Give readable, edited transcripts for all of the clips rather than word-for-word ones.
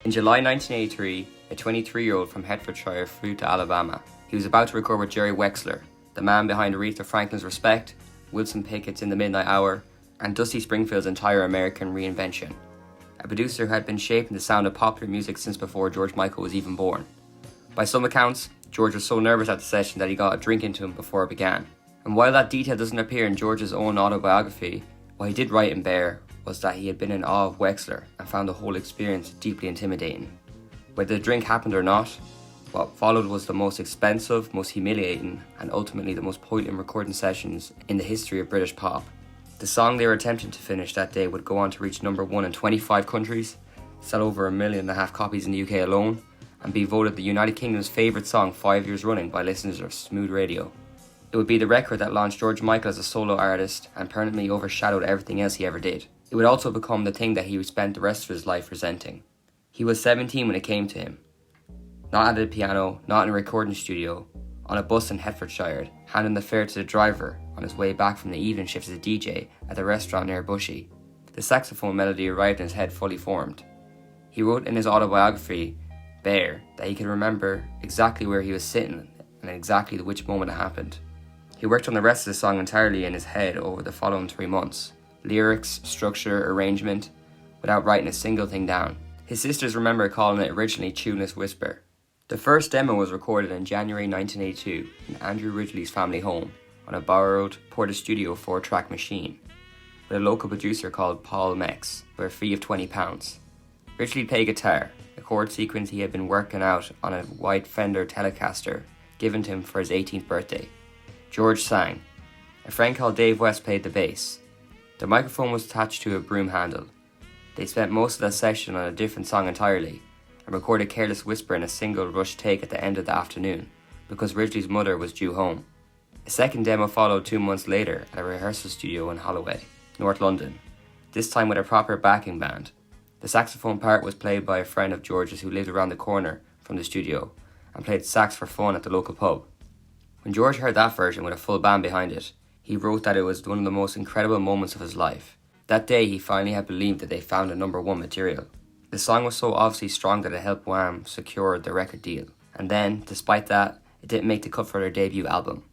In July 1983, a 23-year-old from Hertfordshire flew to Alabama. He was about to record with Jerry Wexler, the man behind Aretha Franklin's Respect, Wilson Pickett's In the Midnight Hour, and Dusty Springfield's entire American reinvention. A producer who had been shaping the sound of popular music since before George Michael was even born. By some accounts, George was so nervous at the session that he got a drink into him before it began. And while that detail doesn't appear in George's own autobiography, what he did write in Bear was that he had been in awe of Wexler and found the whole experience deeply intimidating. Whether the drink happened or not, what followed was the most expensive, most humiliating, and ultimately the most poignant recording sessions in the history of British pop. The song they were attempting to finish that day would go on to reach number 1 in 25 countries, sell over 1.5 million copies in the UK alone, and be voted the United Kingdom's favourite song 5 years running by listeners of Smooth Radio. It would be the record that launched George Michael as a solo artist and permanently overshadowed everything else he ever did. It would also become the thing that he spent the rest of his life resenting. He was 17 when it came to him. Not at a piano, not in a recording studio, on a bus in Hertfordshire, handing the fare to the driver on his way back from the evening shift as a DJ at the restaurant near Bushy. The saxophone melody arrived in his head fully formed. He wrote in his autobiography, Bear, that he could remember exactly where he was sitting and exactly which moment it happened. He worked on the rest of the song entirely in his head over the following 3 months. Lyrics, structure, arrangement, without writing a single thing down. His sisters remember calling it originally Careless Whisper. The first demo was recorded in January 1982 in Andrew Ridgely's family home on a borrowed Porta Studio 4-track machine with a local producer called Paul Mex for a fee of £20. Ridgely played guitar, a chord sequence he had been working out on a white Fender Telecaster given to him for his 18th birthday. George sang. A friend called Dave West played the bass. The microphone was attached to a broom handle. They spent most of that session on a different song entirely and recorded Careless Whisper in a single rush take at the end of the afternoon because Ridgely's mother was due home. A second demo followed 2 months later at a rehearsal studio in Holloway, North London, this time with a proper backing band. The saxophone part was played by a friend of George's who lived around the corner from the studio and played sax for fun at the local pub. When George heard that version with a full band behind it, he wrote that it was one of the most incredible moments of his life. That day he finally had believed that they found a number 1 material. The song was so obviously strong that it helped Wham secure the record deal. And then, despite that, it didn't make the cut for their debut album.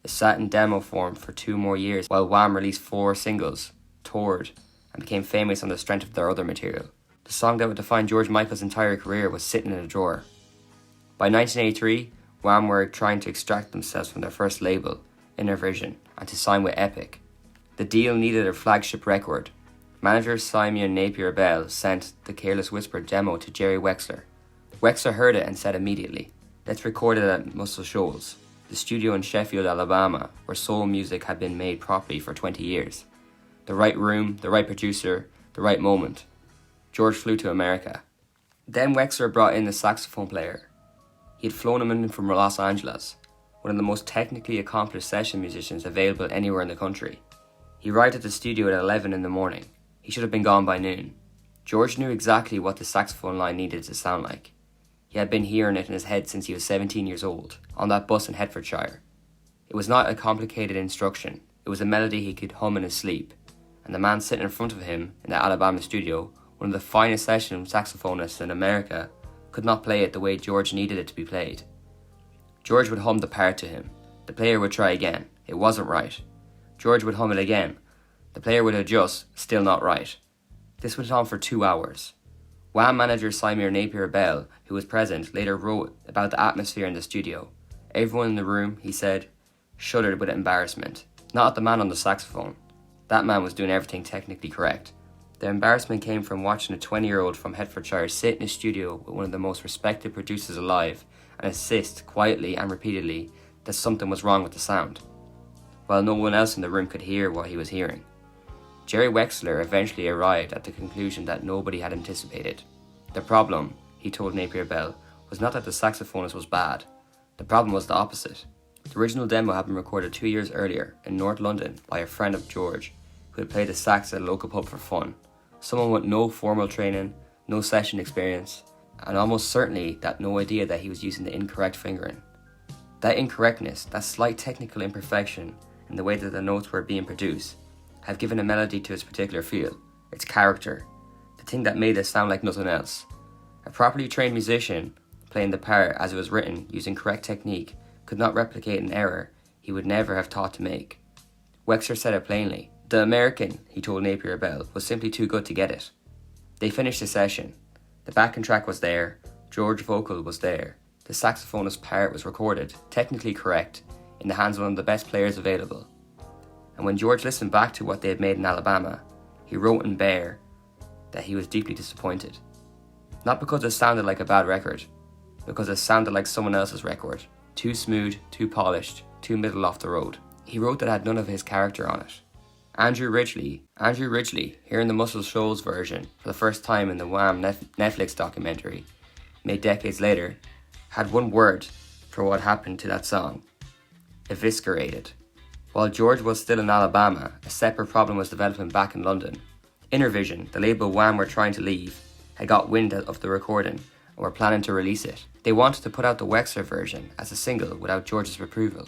It sat in demo form for 2 more years while Wham released 4 singles, toured, and became famous on the strength of their other material. The song that would define George Michael's entire career was sitting in a drawer. By 1983, Wham were trying to extract themselves from their first label, Inner Vision, and to sign with Epic. The deal needed a flagship record. Manager Simon Napier Bell sent the Careless Whisper demo to Jerry Wexler. Wexler heard it and said immediately, "Let's record it at Muscle Shoals, the studio in Sheffield, Alabama, where soul music had been made properly for 20 years. The right room, the right producer, the right moment." George flew to America. Then Wexler brought in the saxophone player. He had flown him in from Los Angeles, one of the most technically accomplished session musicians available anywhere in the country. He arrived at the studio at 11 in the morning. He should have been gone by noon. George knew exactly what the saxophone line needed to sound like. He had been hearing it in his head since he was 17 years old, on that bus in Hertfordshire. It was not a complicated instruction, it was a melody he could hum in his sleep, and the man sitting in front of him in the Alabama studio, one of the finest session saxophonists in America, could not play it the way George needed it to be played. George would hum the part to him. The player would try again. It wasn't right. George would hum it again. The player would adjust, still not right. This went on for 2 hours. Wham manager Simon Napier Bell, who was present, later wrote about the atmosphere in the studio. Everyone in the room, he said, shuddered with embarrassment. Not at the man on the saxophone. That man was doing everything technically correct. The embarrassment came from watching a 20-year-old from Hertfordshire sit in a studio with one of the most respected producers alive and insist quietly and repeatedly that something was wrong with the sound, while no one else in the room could hear what he was hearing. Jerry Wexler eventually arrived at the conclusion that nobody had anticipated. The problem, he told Napier Bell, was not that the saxophonist was bad. The problem was the opposite. The original demo had been recorded 2 years earlier in North London by a friend of George who had played the sax at a local pub for fun. Someone with no formal training, no session experience, and almost certainly that no idea that he was using the incorrect fingering. That incorrectness, that slight technical imperfection in the way that the notes were being produced, had given a melody to its particular feel, its character, the thing that made it sound like nothing else. A properly trained musician, playing the part as it was written using correct technique, could not replicate an error he would never have thought to make. Wexler said it plainly. The American, he told Napier Bell, was simply too good to get it. They finished the session. The backing track was there, George's vocal was there, the saxophonist's part was recorded, technically correct, in the hands of one of the best players available. And when George listened back to what they had made in Alabama, he wrote in Bear that he was deeply disappointed. Not because it sounded like a bad record, because it sounded like someone else's record. Too smooth, too polished, too middle off the road. He wrote that it had none of his character on it. Andrew Ridgeley, hearing the Muscle Shoals version for the first time in the Wham Netflix documentary, made decades later, had one word for what happened to that song: eviscerated. While George was still in Alabama, a separate problem was developing back in London. Intervision, the label Wham were trying to leave, had got wind of the recording and were planning to release it. They wanted to put out the Wexler version as a single without George's approval,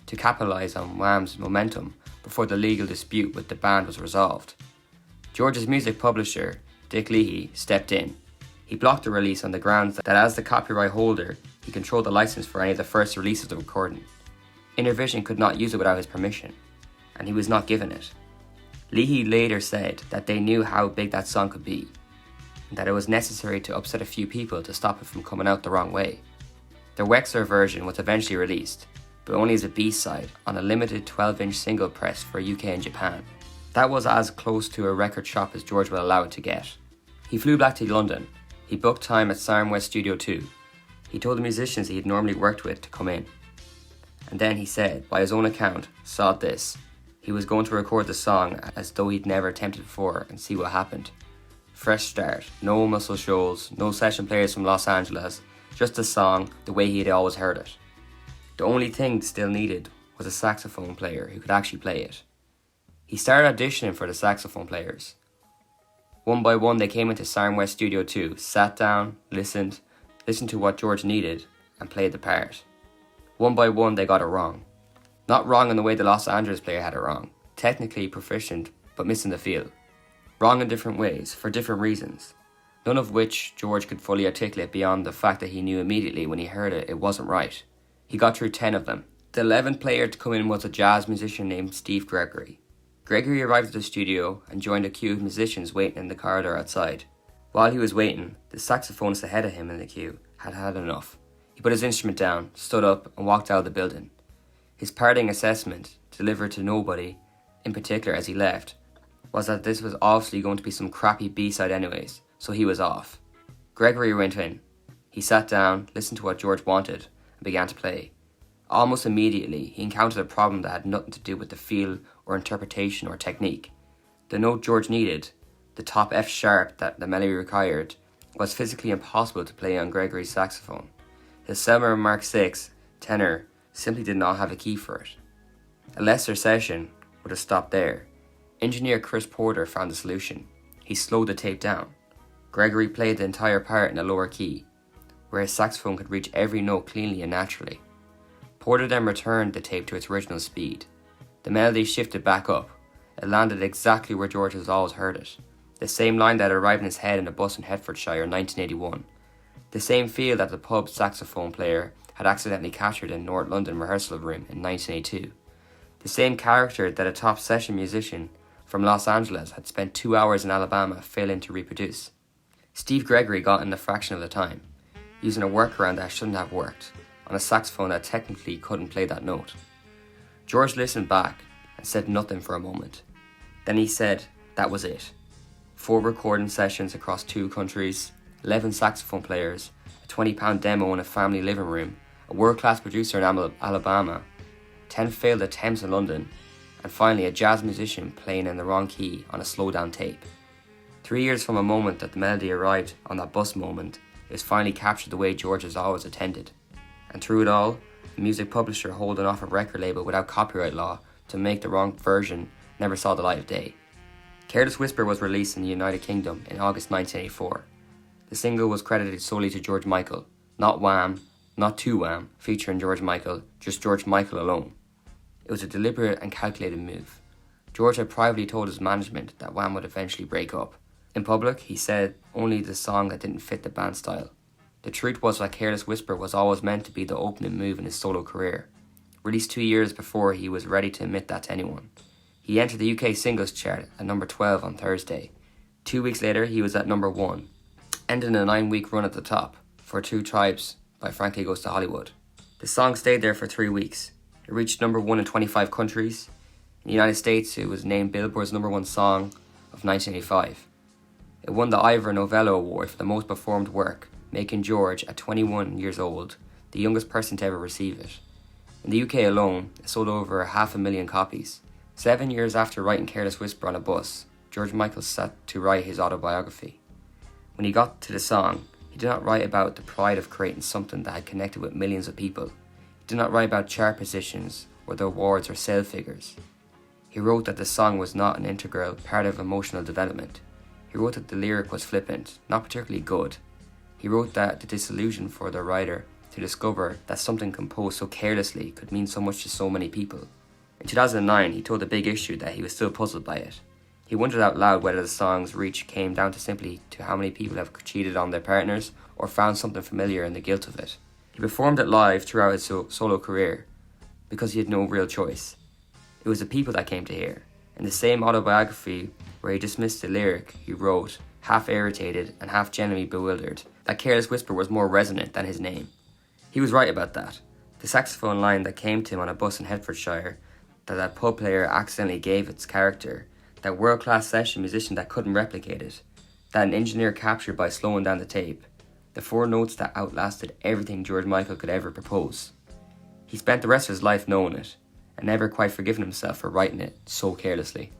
to capitalise on Wham's momentum before the legal dispute with the band was resolved. George's music publisher, Dick Leahy, stepped in. He blocked the release on the grounds that as the copyright holder, he controlled the license for any of the first releases of the recording. Intervision could not use it without his permission, and he was not given it. Leahy later said that they knew how big that song could be, and that it was necessary to upset a few people to stop it from coming out the wrong way. The Wexler version was eventually released, but only as a B-side on a limited 12-inch single press for UK and Japan. That was as close to a record shop as George would allow it to get. He flew back to London. He booked time at Sarm West Studio 2. He told the musicians he had normally worked with to come in. And then he said, by his own account, sod this. He was going to record the song as though he'd never attempted before and see what happened. Fresh start, no Muscle Shoals, no session players from Los Angeles, just the song the way he had always heard it. The only thing still needed was a saxophone player who could actually play it. He started auditioning for the saxophone players. One by one they came into Sarm West Studio 2, sat down, listened to what George needed, and played the part. One by one they got it wrong. Not wrong in the way the Los Angeles player had it wrong. Technically proficient, but missing the feel. Wrong in different ways, for different reasons. None of which George could fully articulate beyond the fact that he knew immediately when he heard it wasn't right. He got through 10 of them. The 11th player to come in was a jazz musician named Steve Gregory. Gregory arrived at the studio and joined a queue of musicians waiting in the corridor outside. While he was waiting, the saxophonist ahead of him in the queue had had enough. He put his instrument down, stood up, and walked out of the building. His parting assessment, delivered to nobody, in particular as he left, was that this was obviously going to be some crappy B-side anyways, so he was off. Gregory went in. He sat down, listened to what George wanted, and began to play. Almost immediately, he encountered a problem that had nothing to do with the feel or interpretation or technique. The note George needed, the top F sharp that the melody required, was physically impossible to play on Gregory's saxophone. His Selmer Mark VI tenor simply did not have a key for it. A lesser session would have stopped there. Engineer Chris Porter found a solution. He slowed the tape down. Gregory played the entire part in a lower key, where his saxophone could reach every note cleanly and naturally. Porter then returned the tape to its original speed. The melody shifted back up. It landed exactly where George has always heard it. The same line that arrived in his head in a bus in Hertfordshire in 1981. The same feel that the pub saxophone player had accidentally captured in North London rehearsal room in 1982. The same character that a top session musician from Los Angeles had spent 2 hours in Alabama failing to reproduce. Steve Gregory got in a fraction of the time, using a workaround that shouldn't have worked, on a saxophone that technically couldn't play that note. George listened back and said nothing for a moment. Then he said that was it. 4 recording sessions across 2 countries, 11 saxophone players, a £20 demo in a family living room, a world-class producer in Alabama, 10 failed attempts in London, and finally a jazz musician playing in the wrong key on a slowdown tape. 3 years from a moment that the melody arrived on that bus moment, it was finally captured the way George has always intended. And through it all, a music publisher holding off a record label without copyright law to make the wrong version never saw the light of day. Careless Whisper was released in the United Kingdom in August 1984. The single was credited solely to George Michael, not Wham, not to Wham, featuring George Michael, just George Michael alone. It was a deliberate and calculated move. George had privately told his management that Wham would eventually break up, In public, he said only the song that didn't fit the band style. The truth was that Careless Whisper was always meant to be the opening move in his solo career, released 2 years before he was ready to admit that to anyone. He entered the UK singles chart at number 12 on Thursday. 2 weeks later, he was at number 1, ending a 9-week run at the top for Two Tribes by Frankie Goes to Hollywood. The song stayed there for 3 weeks. It reached number 1 in 25 countries. In the United States, it was named Billboard's number 1 song of 1985. It won the Ivor Novello Award for the most performed work, making George, at 21 years old, the youngest person to ever receive it. In the UK alone, it sold over 500,000 copies. 7 years after writing Careless Whisper on a bus, George Michael sat to write his autobiography. When he got to the song, he did not write about the pride of creating something that had connected with millions of people. He did not write about chart positions or the awards or sale figures. He wrote that the song was not an integral part of emotional development. He wrote that the lyric was flippant, not particularly good. He wrote that the disillusion for the writer to discover that something composed so carelessly could mean so much to so many people. In 2009, he told The Big Issue that he was still puzzled by it. He wondered out loud whether the song's reach came down to simply to how many people have cheated on their partners or found something familiar in the guilt of it. He performed it live throughout his solo career because he had no real choice. It was the people that came to hear. In the same autobiography where he dismissed the lyric, he wrote, half irritated and half genuinely bewildered, that Careless Whisper was more resonant than his name. He was right about that. The saxophone line that came to him on a bus in Hertfordshire, that pub player accidentally gave its character, that world-class session musician that couldn't replicate it, that an engineer captured by slowing down the tape, the 4 notes that outlasted everything George Michael could ever propose. He spent the rest of his life knowing it, and never quite forgiven himself for writing it so carelessly.